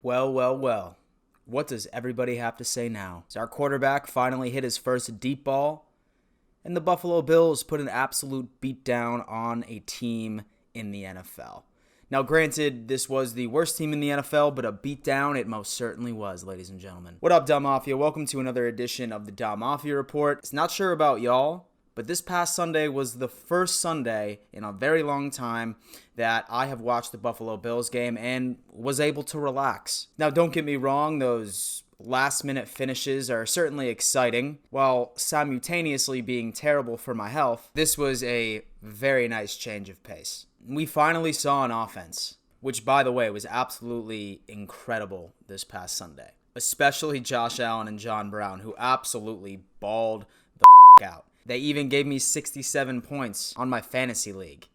Well, well, well. What does everybody have to say now? As our quarterback finally hit his first deep ball, and the Buffalo Bills put an absolute beatdown on a team in the NFL. Now, granted, this was the worst team in the NFL, but a beatdown it most certainly was, ladies and gentlemen. What up, Dom Mafia? Welcome to another edition of the Dom Mafia Report. It's not sure about y'all, but this past Sunday was the first Sunday in a very long time that I have watched the Buffalo Bills game and was able to relax. Now, don't get me wrong, those last-minute finishes are certainly exciting, while simultaneously being terrible for my health. This was a very nice change of pace. We finally saw an offense, which, by the way, was absolutely incredible this past Sunday. Especially Josh Allen and John Brown, who absolutely balled the out. They even gave me 67 points on my fantasy league.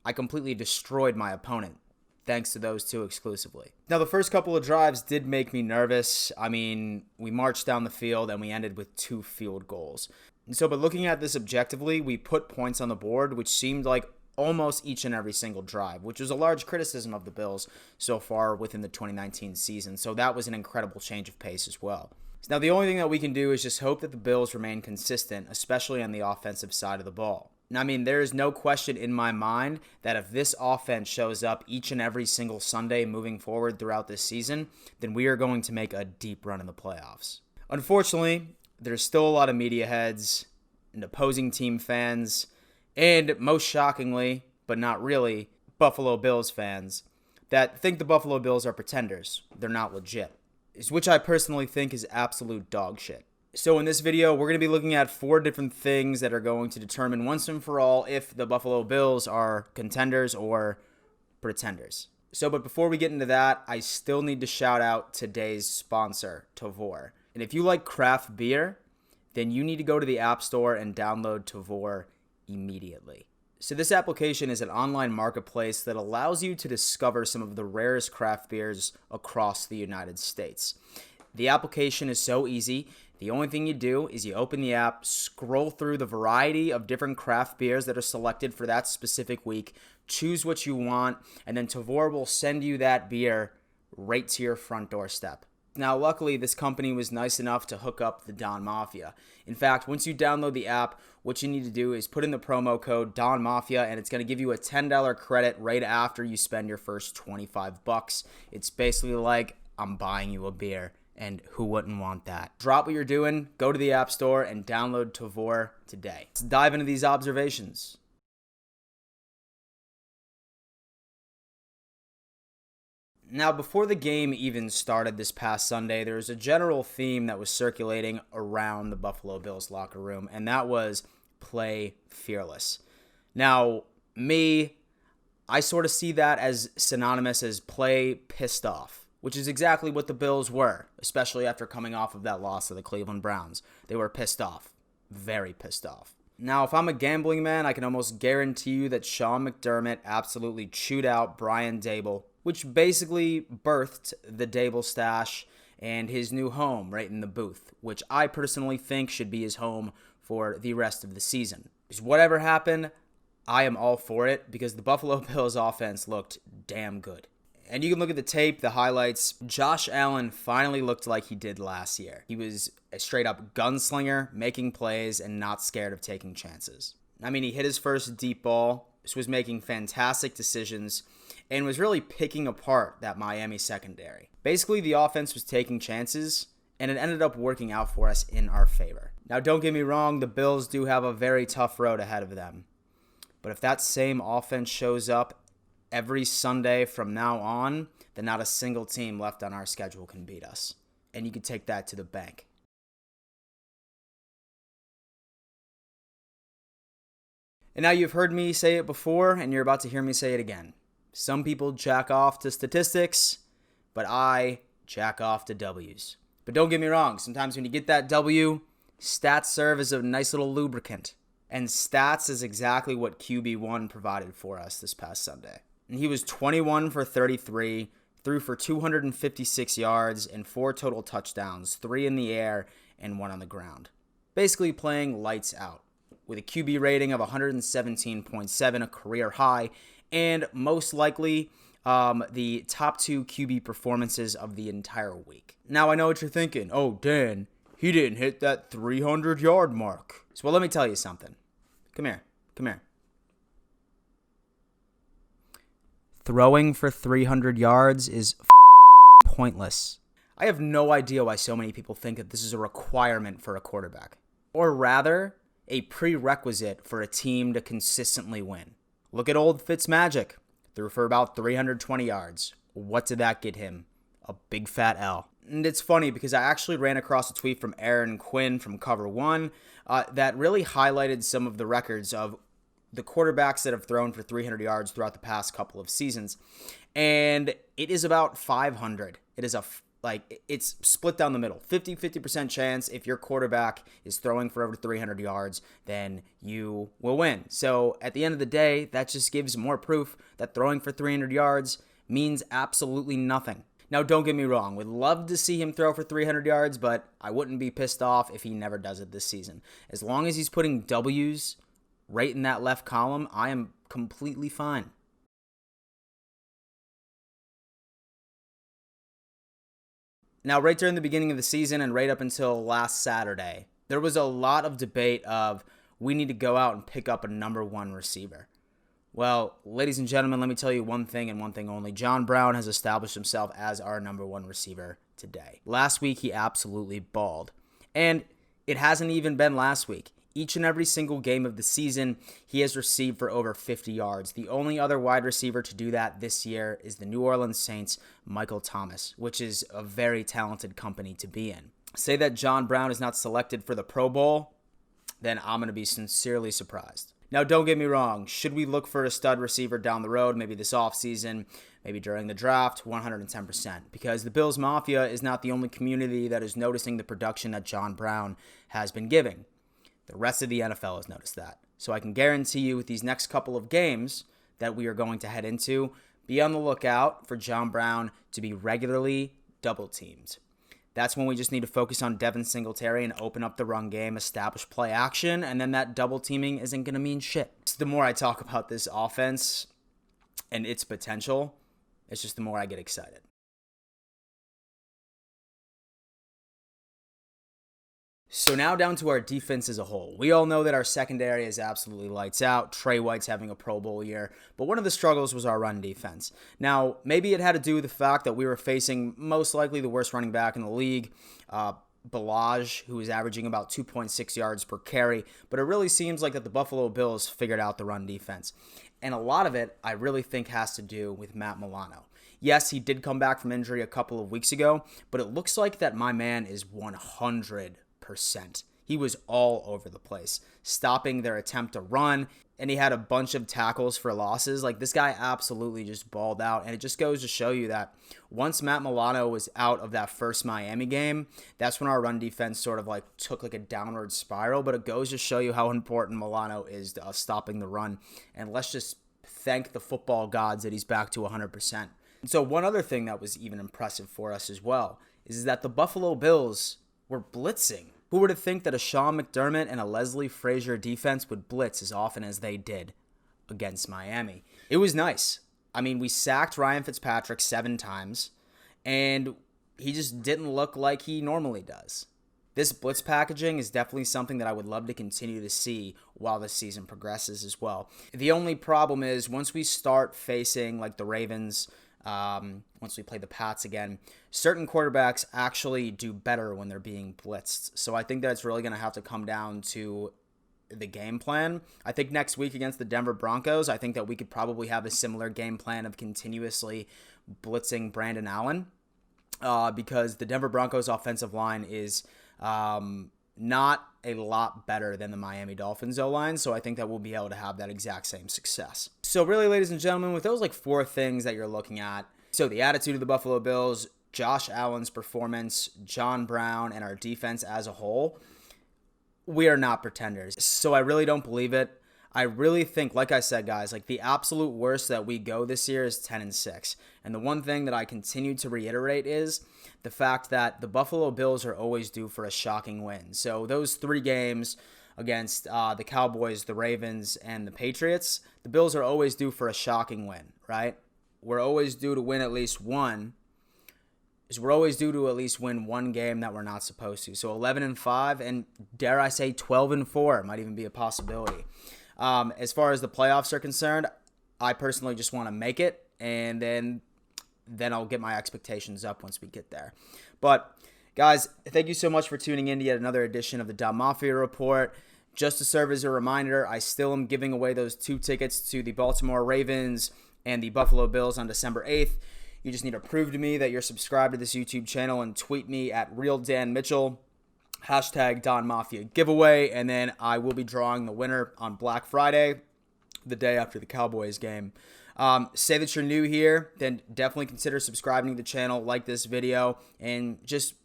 I completely destroyed my opponent, thanks to those two exclusively. Now, the first couple of drives did make me nervous. I mean, we marched down the field and we ended with 2 field goals. But looking at this objectively, we put points on the board, which seemed like almost each and every single drive, which was a large criticism of the Bills so far within the 2019 season. So that was an incredible change of pace as well. Now, the only thing that we can do is just hope that the Bills remain consistent, especially on the offensive side of the ball. Now, I mean, there is no question in my mind that if this offense shows up each and every single Sunday moving forward throughout this season, then we are going to make a deep run in the playoffs. Unfortunately, there's still a lot of media heads and opposing team fans, and most shockingly, but not really, Buffalo Bills fans that think the Buffalo Bills are pretenders. They're not legit. Which I personally think is absolute dog shit. So in this video, we're going to be looking at 4 different things that are going to determine once and for all if the Buffalo Bills are contenders or pretenders. But before we get into that, I still need to shout out today's sponsor, Tavour. And if you like craft beer, then you need to go to the App Store and download Tavour immediately. So this application is an online marketplace that allows you to discover some of the rarest craft beers across the United States. The application is so easy. The only thing you do is you open the app, scroll through the variety of different craft beers that are selected for that specific week, choose what you want, and then Tavour will send you that beer right to your front doorstep. Now, luckily, this company was nice enough to hook up the Don Mafia. In fact, once you download the app, what you need to do is put in the promo code Don Mafia, and it's going to give you a $10 credit right after you spend your first $25. It's basically like, I'm buying you a beer, and who wouldn't want that? Drop what you're doing, go to the App Store, and download Tavour today. Let's dive into these observations. Now, before the game even started this past Sunday, there was a general theme that was circulating around the Buffalo Bills locker room, and that was play fearless. Now, I sort of see that as synonymous as play pissed off, which is exactly what the Bills were, especially after coming off of that loss to the Cleveland Browns. They were pissed off, very pissed off. Now, if I'm a gambling man, I can almost guarantee you that Sean McDermott absolutely chewed out Brian Daboll, which basically birthed the Daboll stash and his new home right in the booth, which I personally think should be his home for the rest of the season. Because whatever happened, I am all for it because the Buffalo Bills offense looked damn good. And you can look at the tape, the highlights. Josh Allen finally looked like he did last year. He was a straight-up gunslinger, making plays, and not scared of taking chances. I mean, he hit his first deep ball, was making fantastic decisions, and was really picking apart that Miami secondary. Basically, the offense was taking chances, and it ended up working out for us in our favor. Now, don't get me wrong, the Bills do have a very tough road ahead of them. But if that same offense shows up every Sunday from now on, then not a single team left on our schedule can beat us. And you can take that to the bank. And now you've heard me say it before, and you're about to hear me say it again. Some people jack off to statistics, but I jack off to W's. But don't get me wrong, sometimes when you get that W, stats serve as a nice little lubricant. And stats is exactly what QB1 provided for us this past Sunday. And he was 21 for 33, threw for 256 yards and 4 total touchdowns, 3 in the air and 1 on the ground. Basically playing lights out with a QB rating of 117.7, a career high, and most likely the top 2 QB performances of the entire week. Now, I know what you're thinking. Oh, Dan, he didn't hit that 300-yard mark. So, well, let me tell you something. Come here. Throwing for 300 yards is pointless. I have no idea why so many people think that this is a requirement for a quarterback, or rather, a prerequisite for a team to consistently win. Look at old Fitzmagic. Threw for about 320 yards. What did that get him? A big fat L. And it's funny because I actually ran across a tweet from Aaron Quinn from Cover 1 that really highlighted some of the records of the quarterbacks that have thrown for 300 yards throughout the past couple of seasons. And it is about 500. It is it's split down the middle. 50% chance if your quarterback is throwing for over 300 yards, then you will win. So at the end of the day, that just gives more proof that throwing for 300 yards means absolutely nothing. Now, don't get me wrong. We'd love to see him throw for 300 yards, but I wouldn't be pissed off if he never does it this season. As long as he's putting W's right in that left column, I am completely fine. Now, right during the beginning of the season and right up until last Saturday, there was a lot of debate of we need to go out and pick up a number 1 receiver. Well, ladies and gentlemen, let me tell you one thing and one thing only. John Brown has established himself as our number 1 receiver today. Last week, he absolutely balled. And it hasn't even been last week. Each and every single game of the season, he has received for over 50 yards. The only other wide receiver to do that this year is the New Orleans Saints' Michael Thomas, which is a very talented company to be in. Say that John Brown is not selected for the Pro Bowl, then I'm going to be sincerely surprised. Now, don't get me wrong. Should we look for a stud receiver down the road, maybe this offseason, maybe during the draft? 110%. Because the Bills Mafia is not the only community that is noticing the production that John Brown has been giving. The rest of the NFL has noticed that. So I can guarantee you with these next couple of games that we are going to head into, be on the lookout for John Brown to be regularly double-teamed. That's when we just need to focus on Devin Singletary and open up the run game, establish play action, and then that double-teaming isn't going to mean shit. So the more I talk about this offense and its potential, it's just the more I get excited. So now down to our defense as a whole. We all know that our secondary is absolutely lights out. Trey White's having a Pro Bowl year. But one of the struggles was our run defense. Now, maybe it had to do with the fact that we were facing most likely the worst running back in the league, Balaj, who is averaging about 2.6 yards per carry. But it really seems like that the Buffalo Bills figured out the run defense. And a lot of it, I really think, has to do with Matt Milano. Yes, he did come back from injury a couple of weeks ago, but it looks like that my man is 100%. He was all over the place, stopping their attempt to run, and he had a bunch of tackles for losses. Like, this guy absolutely just balled out, and it just goes to show you that once Matt Milano was out of that first Miami game, that's when our run defense sort of like took like a downward spiral, but it goes to show you how important Milano is to us stopping the run, and let's just thank the football gods that he's back to 100%. And so one other thing that was even impressive for us as well is that the Buffalo Bills were blitzing. Who would have think that a Sean McDermott and a Leslie Frazier defense would blitz as often as they did against Miami? It was nice. I mean, we sacked Ryan Fitzpatrick 7 times, and he just didn't look like he normally does. This blitz packaging is definitely something that I would love to continue to see while the season progresses as well. The only problem is once we start facing like the Ravens, once we play the Pats again, certain quarterbacks actually do better when they're being blitzed. So I think that it's really going to have to come down to the game plan. I think next week against the Denver Broncos, I think that we could probably have a similar game plan of continuously blitzing Brandon Allen because the Denver Broncos offensive line is not a lot better than the Miami Dolphins O-line, so I think that we'll be able to have that exact same success. So really, ladies and gentlemen, with those like 4 things that you're looking at, so the attitude of the Buffalo Bills, Josh Allen's performance, John Brown, and our defense as a whole, we are not pretenders. So I really don't believe it. I really think, like I said, guys, like the absolute worst that we go this year is 10-6. And the one thing that I continue to reiterate is the fact that the Buffalo Bills are always due for a shocking win. So those 3 games against the Cowboys, the Ravens, and the Patriots, the Bills are always due for a shocking win, right? we're always due to win at least one. We're always due to at least win one game that we're not supposed to. So 11-5, and dare I say 12-4 might even be a possibility. As far as the playoffs are concerned, I personally just want to make it, and then I'll get my expectations up once we get there. But guys, thank you so much for tuning in to yet another edition of the Don Mafia Report. Just to serve as a reminder, I still am giving away those 2 tickets to the Baltimore Ravens and the Buffalo Bills on December 8th. You just need to prove to me that you're subscribed to this YouTube channel and tweet me at RealDanMitchell, hashtag Don Mafia giveaway, and then I will be drawing the winner on Black Friday, the day after the Cowboys game. Say that you're new here, then definitely consider subscribing to the channel, like this video, and just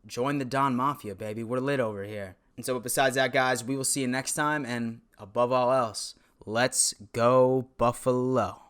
join the Don Mafia, baby. We're lit over here. And so besides that, guys, we will see you next time, and above all else, let's go Buffalo.